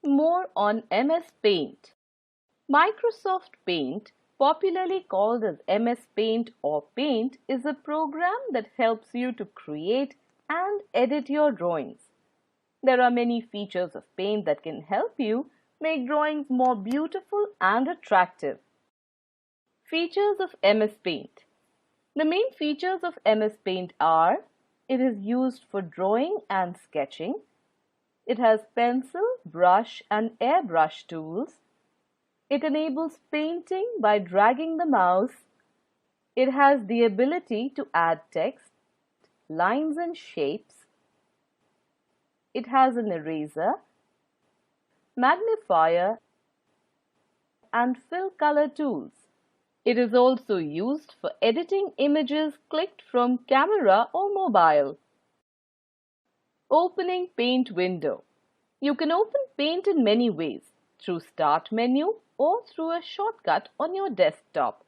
More on MS Paint. Microsoft Paint, popularly called as MS Paint or Paint, is a program that helps you to create and edit your drawings. There are many features of Paint that can help you make drawings more beautiful and attractive. Features of MS Paint. The main features of MS Paint are: it is used for drawing and sketching. It has pencil, brush and airbrush tools. It enables painting by dragging the mouse. It has the ability to add text, lines and shapes. It has an eraser, magnifier and fill color tools. It is also used for editing images clicked from camera or mobile. Opening Paint window. You can open Paint in many ways, through Start menu or through a shortcut on your desktop.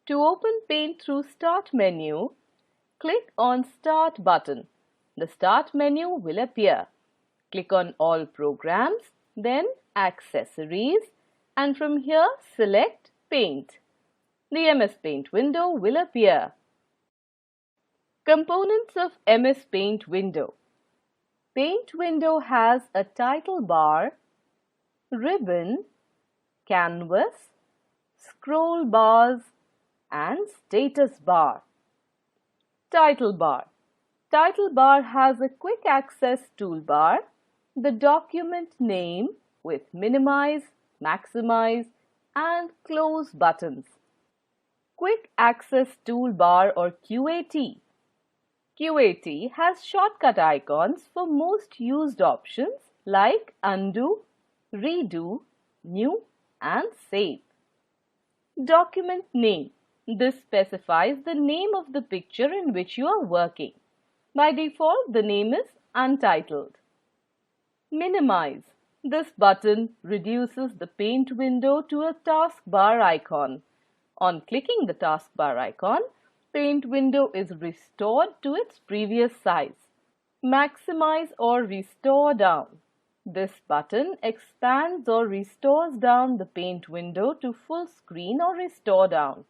To open Paint through Start menu, click on Start button. The Start menu will appear. Click on All Programs, then Accessories, and from here select Paint. The MS Paint window will appear. Components of MS Paint window. Paint window has a title bar, ribbon, canvas, scroll bars and status bar. Title bar. Title bar has a quick access toolbar, the document name with minimize, maximize and close buttons. Quick access toolbar or QAT. QAT has shortcut icons for most used options like undo, redo, new and save. Document name. This specifies the name of the picture in which you are working. By default, the name is untitled. Minimize. This button reduces the Paint window to a taskbar icon. On clicking the taskbar icon, Paint window is restored to its previous size. Maximize or restore down. This button expands or restores down the Paint window to full screen or restore down.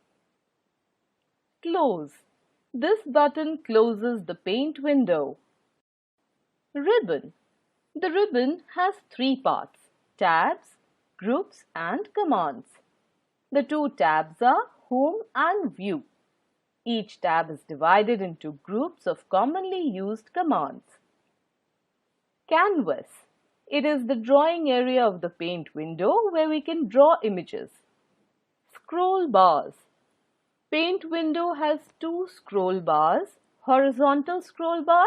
Close. This button closes the Paint window. Ribbon. The ribbon has three parts: tabs, groups and commands. The two tabs are Home and View. Each tab is divided into groups of commonly used commands. Canvas. It is the drawing area of the Paint window where we can draw images. Scroll bars. Paint window has two scroll bars, horizontal scroll bar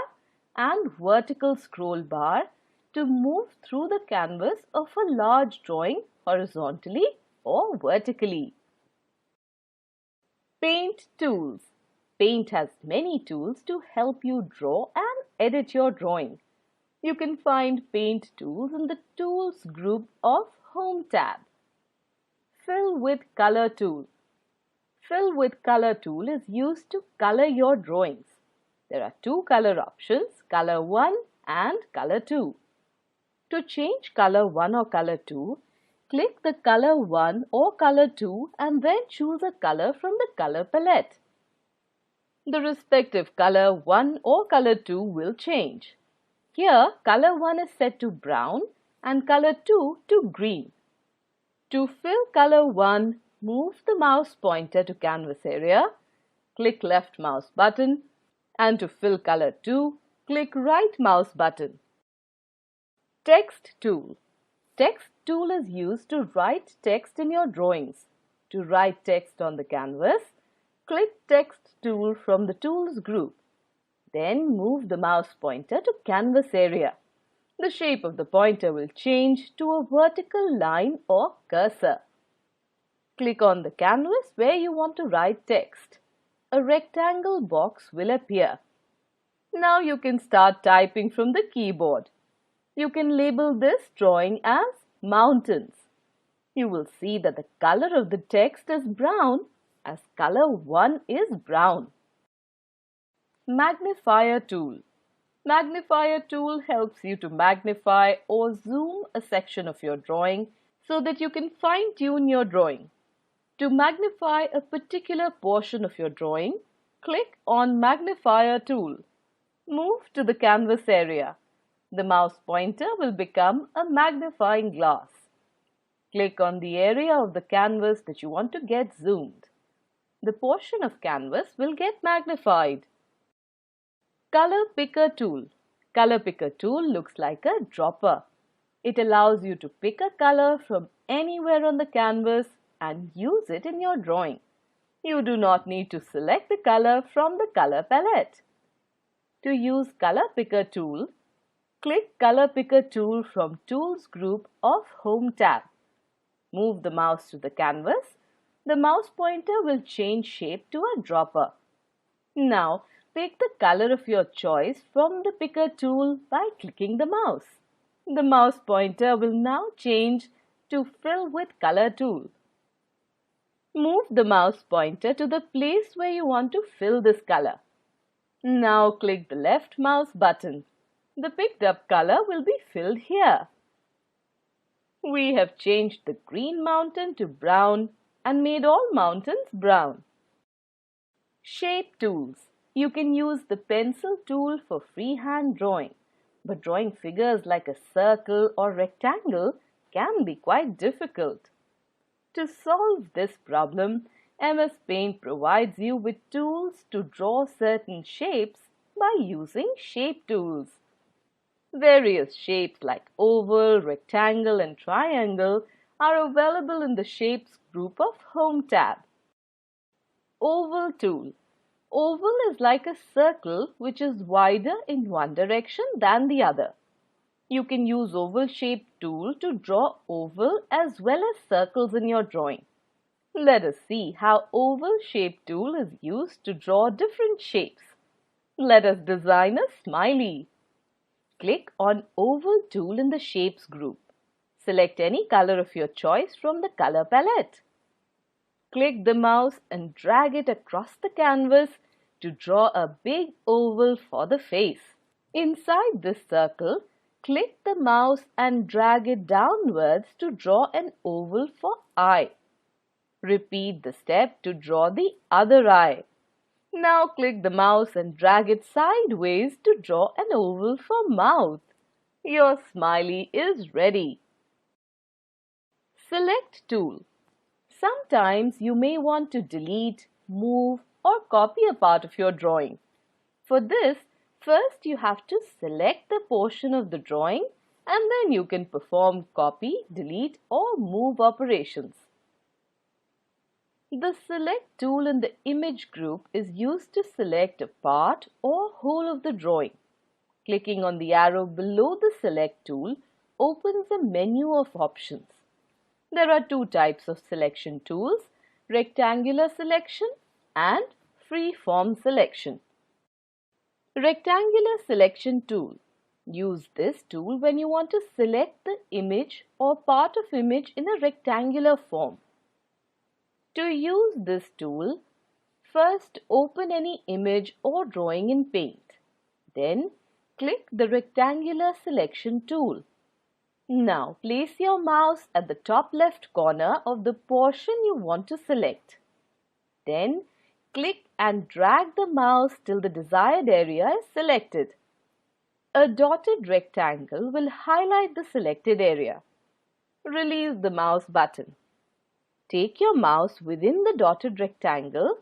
and vertical scroll bar, to move through the canvas of a large drawing horizontally or vertically. Paint tools. Paint has many tools to help you draw and edit your drawing. You can find Paint tools in the Tools group of Home tab. Fill with Color tool. Fill with Color tool is used to color your drawings. There are two color options, Color 1 and Color 2. To change Color 1 or Color 2, click the Color 1 or Color 2 and then choose a color from the color palette. The respective Color 1 or Color 2 will change. Here, Color 1 is set to brown and Color 2 to green. To fill Color 1, move the mouse pointer to canvas area, click left mouse button, and to fill Color 2, click right mouse button. Text tool. Text tool is used to write text in your drawings. To write text on the canvas, click Text tool from the Tools group. Then move the mouse pointer to canvas area. The shape of the pointer will change to a vertical line or cursor. Click on the canvas where you want to write text. A rectangle box will appear. Now you can start typing from the keyboard. You can label this drawing as mountains. You will see that the color of the text is brown as color 1 is brown. Magnifier tool. Magnifier tool helps you to magnify or zoom a section of your drawing so that you can fine-tune your drawing. To magnify a particular portion of your drawing, click on Magnifier tool. Move to the canvas area. The mouse pointer will become a magnifying glass. Click on the area of the canvas that you want to get zoomed. The portion of canvas will get magnified. Color Picker tool. Color Picker tool looks like a dropper. It allows you to pick a color from anywhere on the canvas and use it in your drawing. You do not need to select the color from the color palette. To use Color Picker tool, click Color Picker tool from Tools group of Home tab. Move the mouse to the canvas. The mouse pointer will change shape to a dropper. Now, pick the color of your choice from the picker tool by clicking the mouse. The mouse pointer will now change to Fill with Color tool. Move the mouse pointer to the place where you want to fill this color. Now click the left mouse button. The picked up color will be filled here. We have changed the green mountain to brown and made all mountains brown. Shape tools. You can use the pencil tool for freehand drawing, but drawing figures like a circle or rectangle can be quite difficult. To solve this problem, M.S Paint provides you with tools to draw certain shapes by using shape tools. Various shapes like oval, rectangle and triangle are available in the Shapes group of Home tab. Oval tool. Oval is like a circle which is wider in one direction than the other. You can use oval shape tool to draw oval as well as circles in your drawing. Let us see how oval shape tool is used to draw different shapes. Let us design a smiley. Click on Oval tool in the Shapes group. Select any color of your choice from the color palette. Click the mouse and drag it across the canvas to draw a big oval for the face. Inside this circle, click the mouse and drag it downwards to draw an oval for eye. Repeat the step to draw the other eye. Now click the mouse and drag it sideways to draw an oval for mouth. Your smiley is ready. Select tool. Sometimes you may want to delete, move or copy a part of your drawing. For this, first you have to select the portion of the drawing and then you can perform copy, delete or move operations. The Select tool in the Image group is used to select a part or whole of the drawing. Clicking on the arrow below the Select tool opens a menu of options. There are two types of selection tools, rectangular selection and free-form selection. Rectangular selection tool. Use this tool when you want to select the image or part of image in a rectangular form. To use this tool, first open any image or drawing in Paint. Then click the rectangular selection tool. Now place your mouse at the top left corner of the portion you want to select. Then click and drag the mouse till the desired area is selected. A dotted rectangle will highlight the selected area. Release the mouse button. Take your mouse within the dotted rectangle,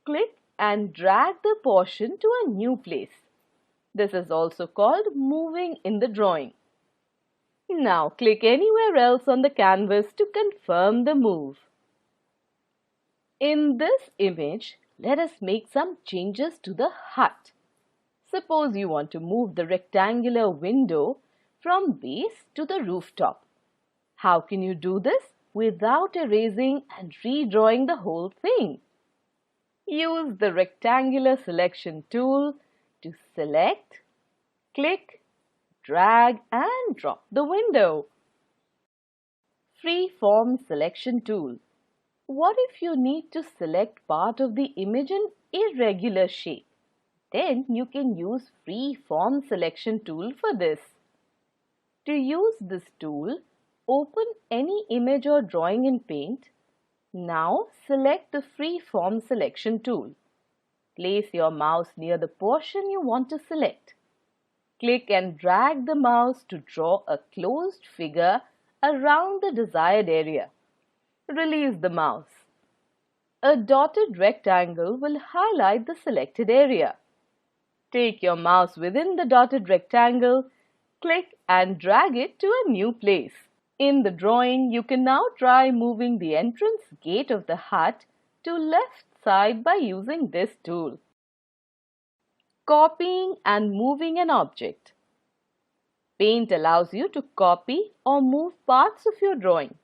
click and drag the portion to a new place. This is also called moving in the drawing. Now click anywhere else on the canvas to confirm the move. In this image, let us make some changes to the hut. Suppose you want to move the rectangular window from base to the rooftop. How can you do this without erasing and redrawing the whole thing? Use the rectangular selection tool to select, click, drag and drop the window. Free-form selection tool. What if you need to select part of the image in irregular shape? Then you can use Free Form Selection tool for this. To use this tool, open any image or drawing in Paint. Now select the Free Form Selection tool. Place your mouse near the portion you want to select. Click and drag the mouse to draw a closed figure around the desired area. Release the mouse. A dotted rectangle will highlight the selected area. Take your mouse within the dotted rectangle, click and drag it to a new place. In the drawing, you can now try moving the entrance gate of the hut to left side by using this tool. Copying and moving an object. Paint allows you to copy or move parts of your drawing.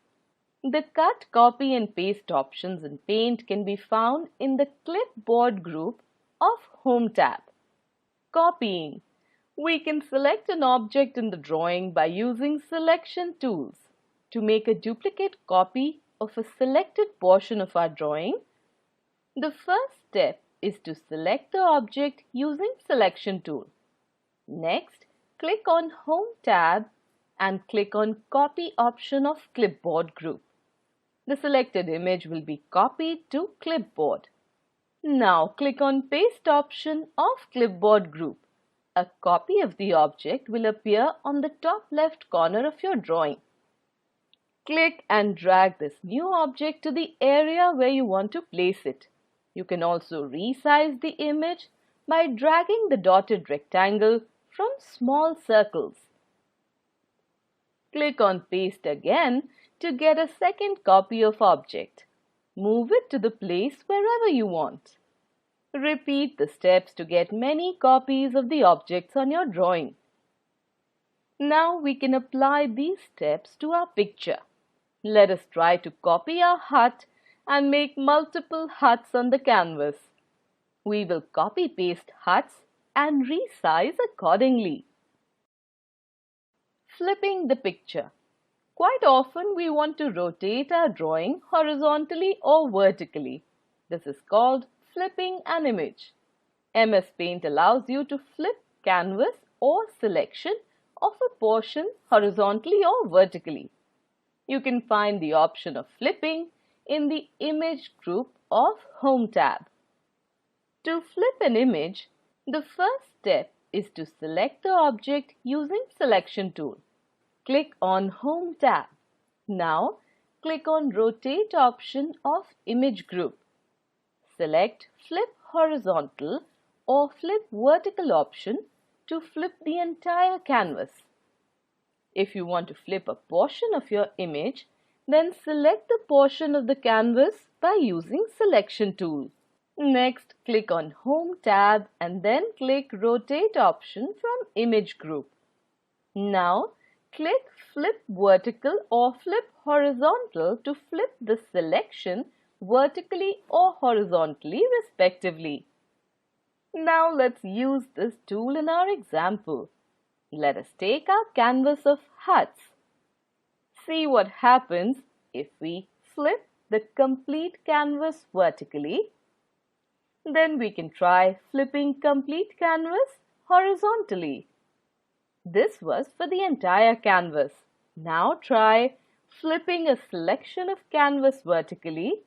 The cut, copy and paste options in Paint can be found in the Clipboard group of Home tab. Copying. We can select an object in the drawing by using selection tools. To make a duplicate copy of a selected portion of our drawing, the first step is to select the object using selection tool. Next, click on Home tab and click on Copy option of Clipboard group. The selected image will be copied to Clipboard. Now click on Paste option of Clipboard group. A copy of the object will appear on the top left corner of your drawing. Click and drag this new object to the area where you want to place it. You can also resize the image by dragging the dotted rectangle from small circles. Click on Paste again to get a second copy of object. Move it to the place wherever you want. Repeat the steps to get many copies of the objects on your drawing. Now we can apply these steps to our picture. Let us try to copy our hut and make multiple huts on the canvas. We will copy-paste huts and resize accordingly. Flipping the picture. Quite often we want to rotate our drawing horizontally or vertically. This is called flipping an image. MS Paint allows you to flip canvas or selection of a portion horizontally or vertically. You can find the option of flipping in the Image group of Home tab. To flip an image, the first step is to select the object using Selection tool. Click on Home tab. Now, click on Rotate option of Image group. Select Flip Horizontal or Flip Vertical option to flip the entire canvas. If you want to flip a portion of your image, then select the portion of the canvas by using Selection tool. Next, click on Home tab and then click Rotate option from Image group. Now, click Flip Vertical or Flip Horizontal to flip the selection vertically or horizontally respectively. Now let's use this tool in our example. Let us take our canvas of huts. See what happens if we flip the complete canvas vertically. Then we can try flipping complete canvas horizontally. This was for the entire canvas. Now try flipping a selection of canvas vertically.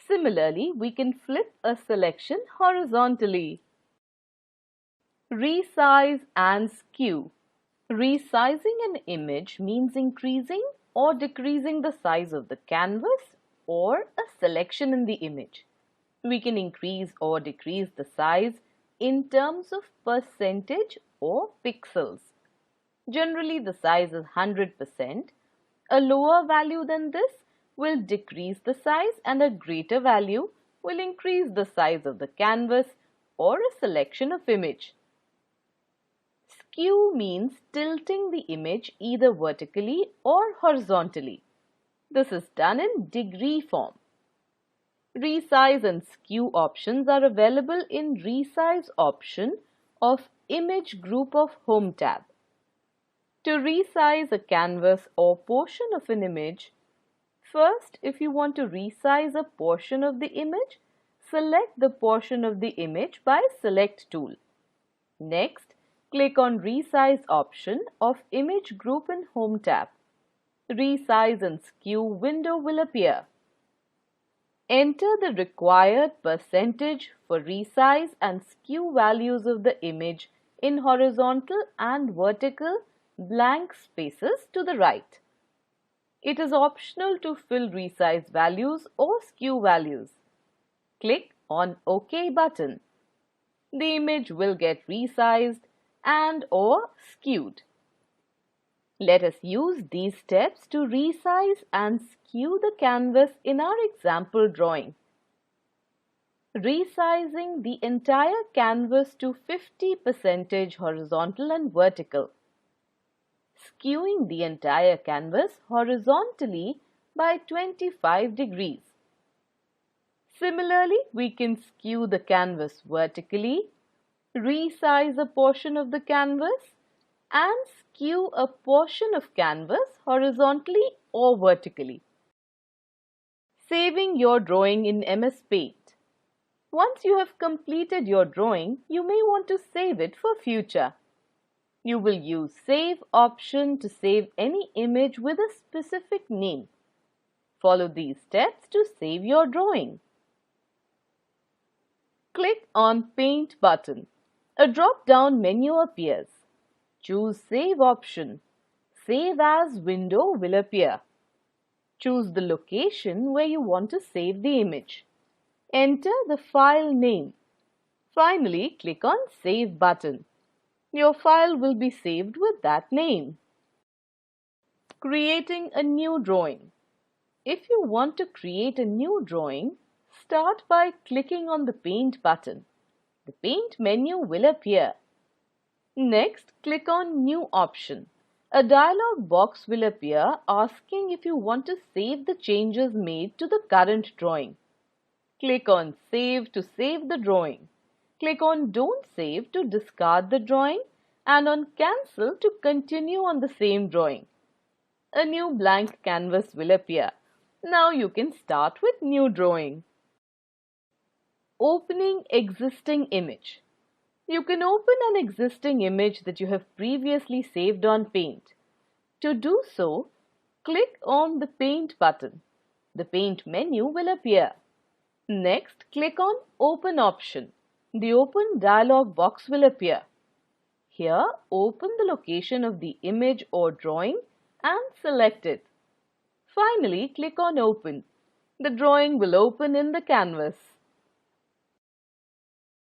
Similarly, we can flip a selection horizontally. Resize and skew. Resizing an image means increasing or decreasing the size of the canvas or a selection in the image. We can increase or decrease the size in terms of percentage or pixels. Generally, the size is 100%. A lower value than this will decrease the size and a greater value will increase the size of the canvas or a selection of image. Skew means tilting the image either vertically or horizontally. This is done in degree form. Resize and skew options are available in Resize option of Image group of Home tab. To resize a canvas or portion of an image, first, if you want to resize a portion of the image, select the portion of the image by Select tool. Next, click on Resize option of Image Group in Home tab. Resize and Skew window will appear. Enter the required percentage for resize and skew values of the image in horizontal and vertical blank spaces to the right. It is optional to fill resize values or skew values. Click on OK button. The image will get resized and or skewed. Let us use these steps to resize and skew the canvas in our example drawing. Resizing the entire canvas to 50% horizontal and vertical. Skewing the entire canvas horizontally by 25 degrees. Similarly, we can skew the canvas vertically, resize a portion of the canvas, and skew a portion of canvas horizontally or vertically. Saving your drawing in MS Paint. Once you have completed your drawing, you may want to save it for future. You will use Save option to save any image with a specific name. Follow these steps to save your drawing. Click on Paint button. A drop-down menu appears. Choose Save option. Save As window will appear. Choose the location where you want to save the image. Enter the file name. Finally, click on Save button. Your file will be saved with that name. Creating a new drawing. If you want to create a new drawing, start by clicking on the Paint button. The Paint menu will appear. Next, click on New option. A dialog box will appear asking if you want to save the changes made to the current drawing. Click on Save to save the drawing. Click on Don't Save to discard the drawing and on Cancel to continue on the same drawing. A new blank canvas will appear. Now you can start with new drawing. Opening existing image. You can open an existing image that you have previously saved on Paint. To do so, click on the Paint button. The Paint menu will appear. Next, click on Open option. The Open dialog box will appear. Here, open the location of the image or drawing and select it. Finally, click on Open. The drawing will open in the canvas.